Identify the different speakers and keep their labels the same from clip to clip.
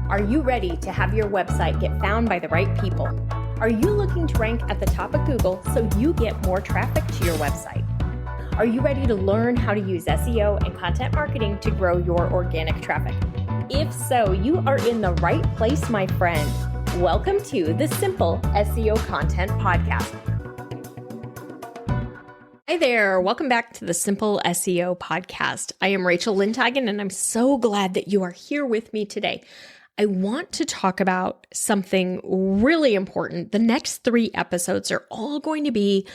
Speaker 1: Are you ready to have your website get found by the right people? Are you looking to rank at the top of Google so you get more traffic to your website? Are you ready to learn how to use SEO and content marketing to grow your organic traffic? If so, you are in the right place, my friend. Welcome to the Simple SEO Content Podcast. Hi there. Welcome back to the Simple SEO Podcast. I am Rachel Lindhagen, and I'm so glad that you are here with me today. I want to talk about something really important. The next 3 episodes are all going to be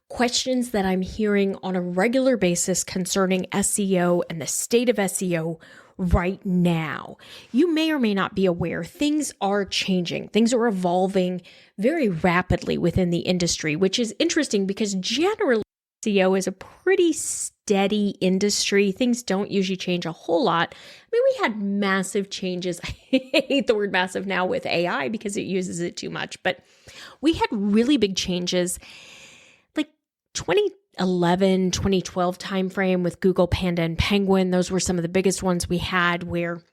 Speaker 1: questions that I'm hearing on a regular basis concerning SEO and the state of SEO right now. You may or may not be aware, things are changing. Things are evolving very rapidly within the industry, which is interesting because generally SEO is a pretty steady industry. Things don't usually change a whole lot. I mean, we had massive changes. I hate the word massive now with AI because it uses it too much, but we had really big changes like 2011, 2012 timeframe with Google Panda and Penguin. Those were some of the biggest ones we had, where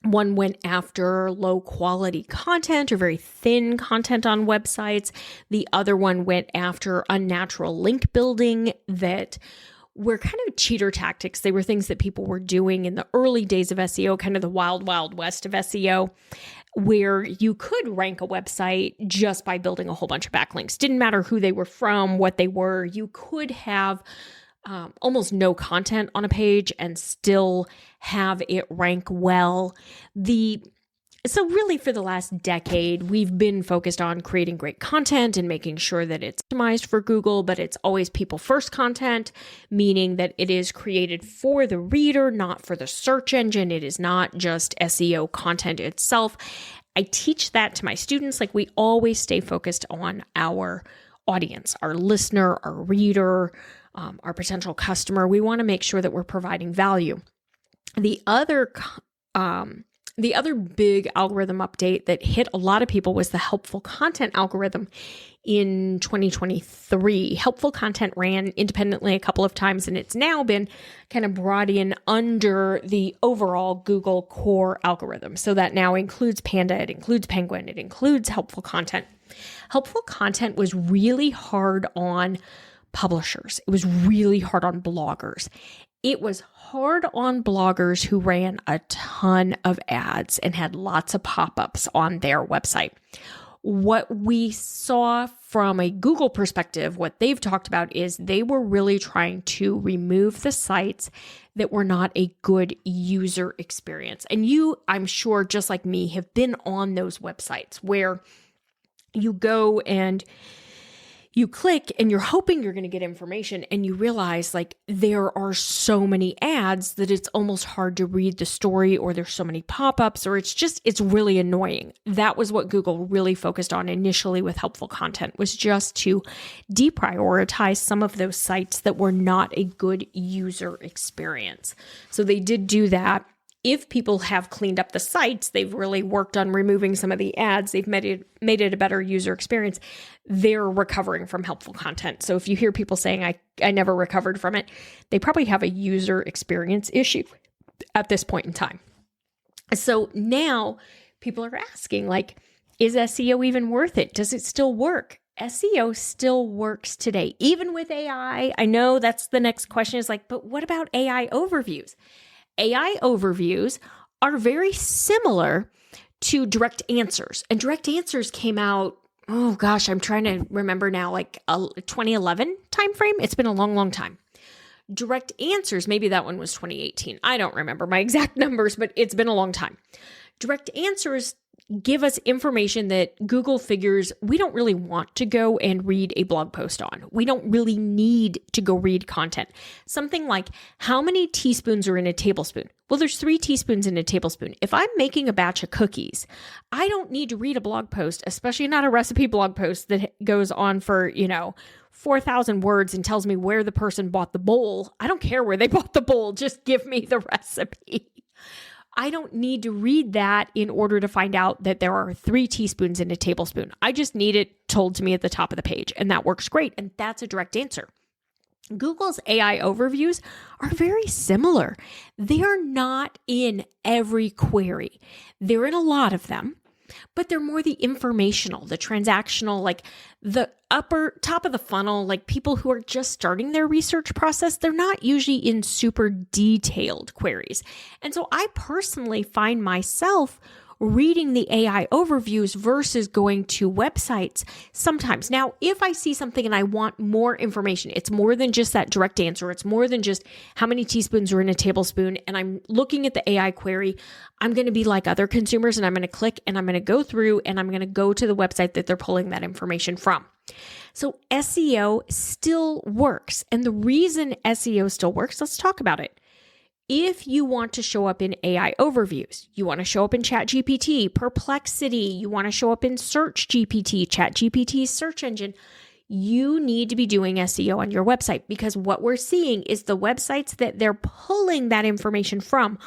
Speaker 1: one went after low quality content or very thin content on websites. The other one went after unnatural link building that were kind of cheater tactics. They were things that people were doing in the early days of SEO, kind of the wild, wild west of SEO, where you could rank a website just by building a whole bunch of backlinks. Didn't matter who they were from, what they were. You could have almost no content on a page and still have it rank well. So really for the last decade, we've been focused on creating great content and making sure that it's optimized for Google, but it's always people first content, meaning that it is created for the reader, not for the search engine. It is not just SEO content itself. I teach that to my students. Like, we always stay focused on our audience, our listener, our reader, our potential customer. We want to make sure that we're providing value. The other big algorithm update that hit a lot of people was the helpful content algorithm in 2023. Helpful content ran independently a couple of times, and it's now been kind of brought in under the overall Google core algorithm. So that now includes Panda, it includes Penguin, it includes helpful content. Helpful content was really hard on publishers. It was really hard on bloggers. It was hard on bloggers who ran a ton of ads and had lots of pop-ups on their website. What we saw from a Google perspective, what they've talked about is they were really trying to remove the sites that were not a good user experience. And you, I'm sure, just like me, have been on those websites where you go and you click and you're hoping you're going to get information, and you realize like there are so many ads that it's almost hard to read the story, or there's so many pop-ups, or it's really annoying. That was what Google really focused on initially with helpful content, was just to deprioritize some of those sites that were not a good user experience. So they did do that. If people have cleaned up the sites, they've really worked on removing some of the ads, they've made it a better user experience, they're recovering from helpful content. So if you hear people saying, I never recovered from it, they probably have a user experience issue at this point in time. So now people are asking, like, is SEO even worth it? Does it still work? SEO still works today, even with AI. I know that's the next question, is like, but what about AI overviews? AI overviews are very similar to direct answers. And direct answers came out, oh gosh, I'm trying to remember now, like a 2011 timeframe. It's been a long, long time. Direct answers, maybe that one was 2018. I don't remember my exact numbers, but it's been a long time. Direct answers give us information that Google figures we don't really want to go and read a blog post on. We don't really need to go read content. Something like, how many teaspoons are in a tablespoon? Well, there's 3 teaspoons in a tablespoon. If I'm making a batch of cookies, I don't need to read a blog post, especially not a recipe blog post that goes on for, 4,000 words and tells me where the person bought the bowl. I don't care where they bought the bowl. Just give me the recipe. I don't need to read that in order to find out that there are 3 teaspoons in a tablespoon. I just need it told to me at the top of the page, and that works great. And that's a direct answer. Google's AI overviews are very similar. They are not in every query. They're in a lot of them, but they're more the informational, the transactional, like the upper top of the funnel, like people who are just starting their research process. They're not usually in super detailed queries. And so I personally find myself reading the AI overviews versus going to websites sometimes. Now, if I see something and I want more information, it's more than just that direct answer. It's more than just how many teaspoons are in a tablespoon. And I'm looking at the AI query. I'm going to be like other consumers and I'm going to click and I'm going to go through and I'm going to go to the website that they're pulling that information from. So SEO still works. And the reason SEO still works, let's talk about it. If you want to show up in AI overviews, you want to show up in ChatGPT, Perplexity, you want to show up in Search GPT, ChatGPT's search engine, you need to be doing SEO on your website, because what we're seeing is the websites that they're pulling that information from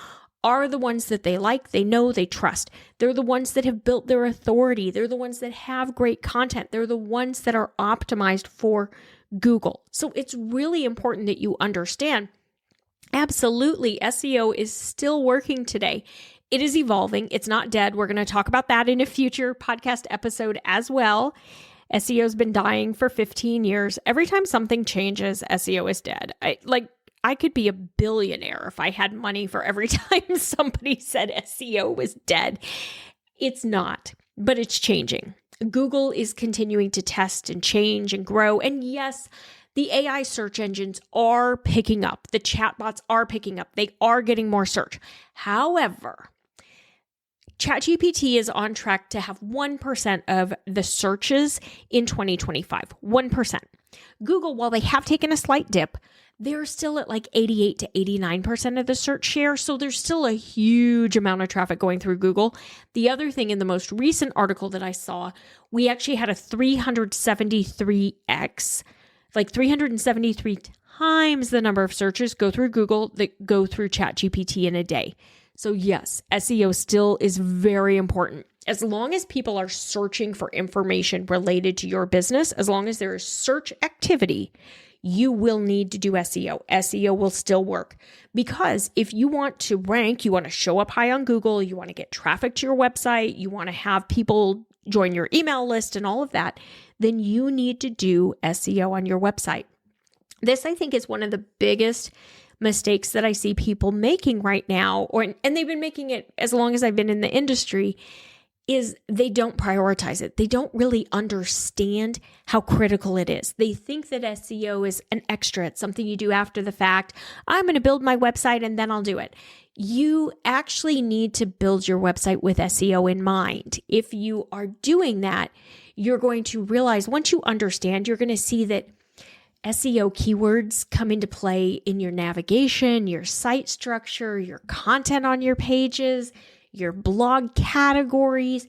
Speaker 1: are the ones that they like, they know, they trust. They're the ones that have built their authority. They're the ones that have great content. They're the ones that are optimized for Google. So it's really important that you understand. Absolutely, SEO is still working today. It is evolving. It's not dead. We're going to talk about that in a future podcast episode as well. SEO has been dying for 15 years. Every time something changes, SEO is dead. I could be a billionaire if I had money for every time somebody said SEO was dead. It's not, but it's changing. Google is continuing to test and change and grow. And yes, the AI search engines are picking up. The chatbots are picking up. They are getting more search. However, ChatGPT is on track to have 1% of the searches in 2025. 1%. Google, while they have taken a slight dip, they're still at like 88 to 89% of the search share. So there's still a huge amount of traffic going through Google. The other thing, in the most recent article that I saw, we actually had a 373x, like 373 times the number of searches go through Google that go through ChatGPT in a day. So yes, SEO still is very important. As long as people are searching for information related to your business, as long as there is search activity, you will need to do SEO. SEO will still work, because if you want to rank, you want to show up high on Google, you want to get traffic to your website, you want to have people join your email list and all of that, then you need to do SEO on your website. This, I think, is one of the biggest mistakes that I see people making right now, and they've been making it as long as I've been in the industry, is they don't prioritize it. They don't really understand how critical it is. They think that SEO is an extra. It's something you do after the fact. I'm going to build my website and then I'll do it. You actually need to build your website with SEO in mind. If you are doing that, you're going to realize, once you understand, you're going to see that SEO keywords come into play in your navigation, your site structure, your content on your pages, your blog categories.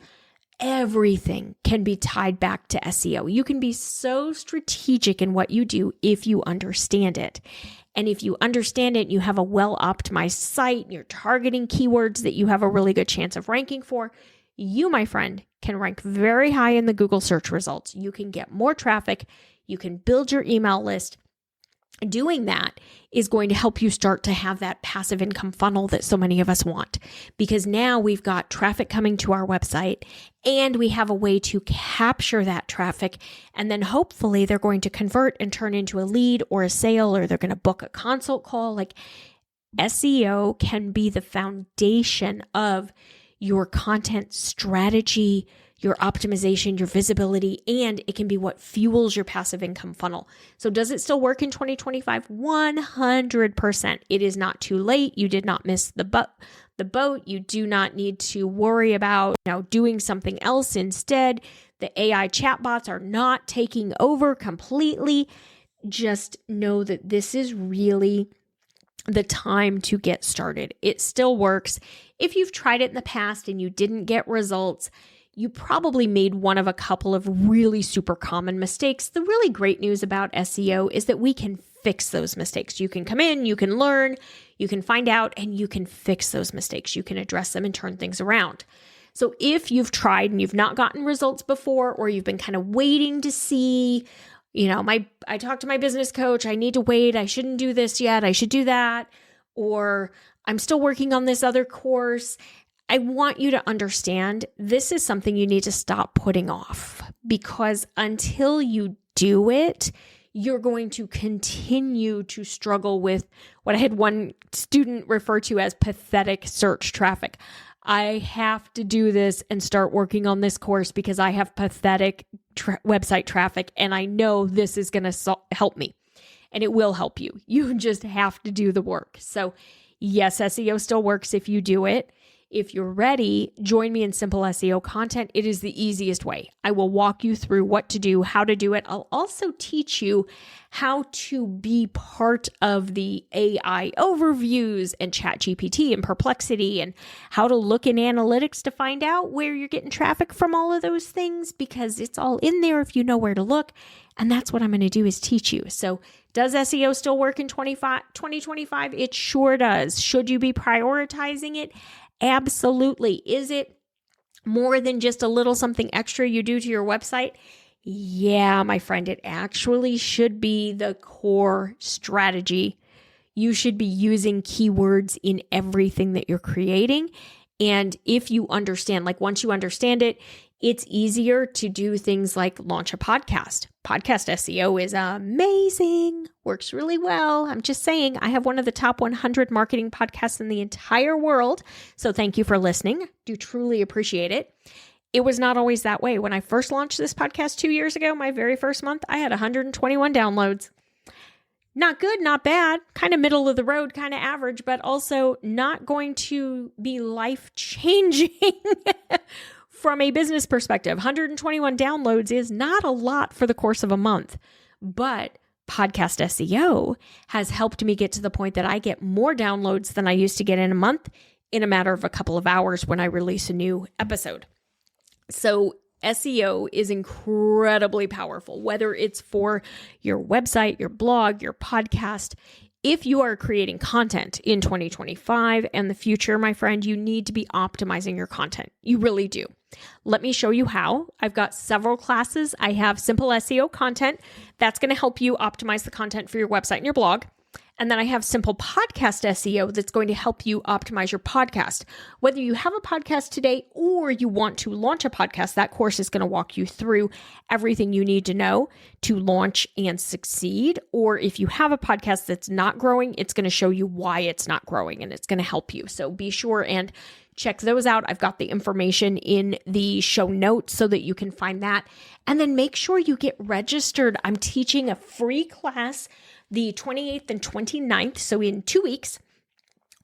Speaker 1: Everything can be tied back to SEO. You can be so strategic in what you do if you understand it. And if you understand it, you have a well-optimized site, and you're targeting keywords that you have a really good chance of ranking for, you, my friend, can rank very high in the Google search results. You can get more traffic. You can build your email list. Doing that is going to help you start to have that passive income funnel that so many of us want, because now we've got traffic coming to our website and we have a way to capture that traffic. And then hopefully they're going to convert and turn into a lead or a sale, or they're going to book a consult call. Like, SEO can be the foundation of your content strategy, your optimization, your visibility, and it can be what fuels your passive income funnel. So does it still work in 2025? 100%. It is not too late. You did not miss the boat. You do not need to worry about doing something else instead. The AI chatbots are not taking over completely. Just know that this is really the time to get started. It still works. If you've tried it in the past and you didn't get results, you probably made one of a couple of really super common mistakes. The really great news about SEO is that we can fix those mistakes. You can come in, you can learn, you can find out, and you can fix those mistakes. You can address them and turn things around. So if you've tried and you've not gotten results before, or you've been kind of waiting to see, I talked to my business coach, I need to wait, I shouldn't do this yet, I should do that, or I'm still working on this other course. I want you to understand this is something you need to stop putting off, because until you do it, you're going to continue to struggle with what I had one student refer to as pathetic search traffic. I have to do this and start working on this course because I have pathetic website traffic, and I know this is going to help me, and it will help you. You just have to do the work. So yes, SEO still works if you do it. If you're ready, join me in Simple SEO Content. It is the easiest way. I will walk you through what to do, how to do it. I'll also teach you how to be part of the AI overviews and ChatGPT and Perplexity, and how to look in analytics to find out where you're getting traffic from all of those things, because it's all in there if you know where to look. And that's what I'm going to do, is teach you. So does SEO still work in 2025? It sure does. Should you be prioritizing it? Absolutely. Is it more than just a little something extra you do to your website? Yeah, my friend, it actually should be the core strategy. You should be using keywords in everything that you're creating. And if you understand, once you understand it, it's easier to do things like launch a podcast. Podcast SEO is amazing, works really well. I'm just saying, I have one of the top 100 marketing podcasts in the entire world. So thank you for listening. Do truly appreciate it. It was not always that way. When I first launched this podcast 2 years ago, my very first month, I had 121 downloads. Not good, not bad, kind of middle of the road, kind of average, but also not going to be life-changing from a business perspective. 121 downloads is not a lot for the course of a month, but podcast SEO has helped me get to the point that I get more downloads than I used to get in a month in a matter of a couple of hours when I release a new episode. So SEO is incredibly powerful, whether it's for your website, your blog, your podcast. If you are creating content in 2025 and the future, my friend, you need to be optimizing your content. You really do. Let me show you how. I've got several classes. I have Simple SEO Content. That's going to help you optimize the content for your website and your blog. And then I have Simple Podcast SEO that's going to help you optimize your podcast. Whether you have a podcast today or you want to launch a podcast, that course is going to walk you through everything you need to know to launch and succeed. Or if you have a podcast that's not growing, it's going to show you why it's not growing, and it's going to help you. So be sure and check those out. I've got the information in the show notes so that you can find that. And then make sure you get registered. I'm teaching a free class the 28th and 29th, so in 2 weeks,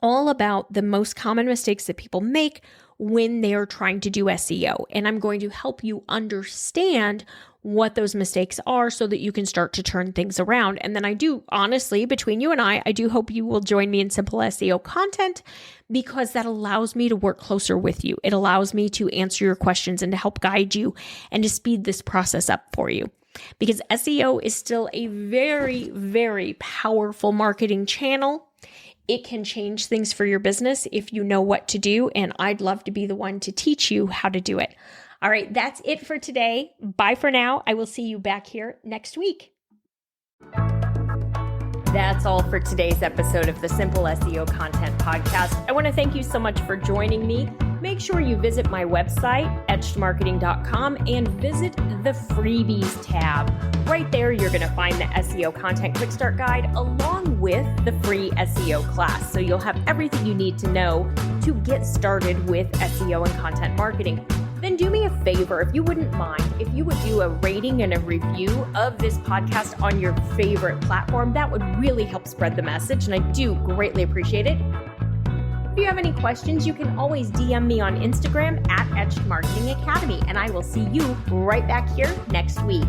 Speaker 1: all about the most common mistakes that people make when they are trying to do SEO. And I'm going to help you understand what those mistakes are so that you can start to turn things around. And then I do, honestly, between you and I do hope you will join me in Simple SEO Content, because that allows me to work closer with you. It allows me to answer your questions and to help guide you and to speed this process up for you. Because SEO is still a very, very powerful marketing channel. It can change things for your business if you know what to do, and I'd love to be the one to teach you how to do it. All right, that's it for today. Bye for now. I will see you back here next week. That's all for today's episode of the Simple SEO Content Podcast. I want to thank you so much for joining me. Make sure you visit my website, etchedmarketing.com, and visit the freebies tab. Right there, you're going to find the SEO Content Quick Start Guide along with the free SEO class. So you'll have everything you need to know to get started with SEO and content marketing. Then do me a favor, if you wouldn't mind, if you would do a rating and a review of this podcast on your favorite platform. That would really help spread the message, and I do greatly appreciate it. If you have any questions, you can always DM me on Instagram at Etched Marketing Academy, and I will see you right back here next week.